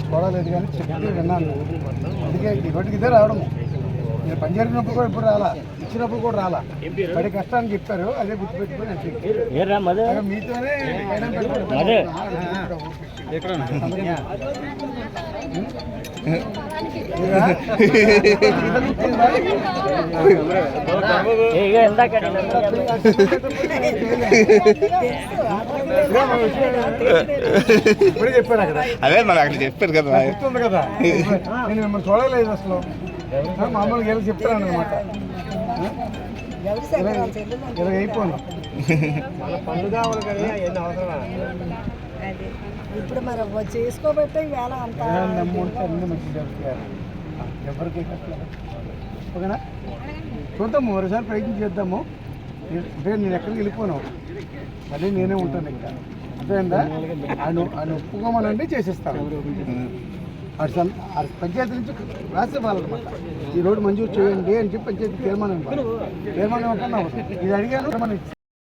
చూడలేదు కానీ చెప్తే విన్నాను. అందుకే ఈ రోడ్డుకి ఇదే రావడము. నేను పని జరిగినప్పుడు కూడా ఇప్పుడు రాలా, ఇచ్చినప్పుడు కూడా రాలా. పడి కష్టాన్ని చెప్పారు, అదే గుర్తుపెట్టుకుని మీతోనే ఇప్పుడే చెప్పాను అక్కడ. అదే మరి అక్కడ చెప్పారు కదా, గుర్తుంది కదా. నేను మిమ్మల్ని చూడలేదు అసలు, మామూలుగా వెళ్ళి చెప్తాను అనమాట. ఇలా అయిపోను పనులు కావాలి కానీ ఎన్ని అవసరమా ఇప్పుడు మరి చేసుకోబట్టే వేళ అంతా నమ్ముంటే అన్ని మంచి జరుగుతారు. ఎవరికి ఓకేనా, చూద్దాము, మరోసారి ప్రయత్నం చేద్దాము. అంటే నేను ఎక్కడికి వెళ్ళిపోను, మళ్ళీ నేనే ఉంటాను ఇంకా. అర్థమైందా? ఆయన ఒప్పుకోమనండి, చేసేస్తాను. పంచాయతీ నుంచి రాసేవాళ్ళనమాట, ఈ రోడ్డు మంజూరు చేయండి అని చెప్పి పంచాయతీ తీర్మానం ఇవ్వాలి. తీర్మానం ఇది అడిగాను, తీర్మానం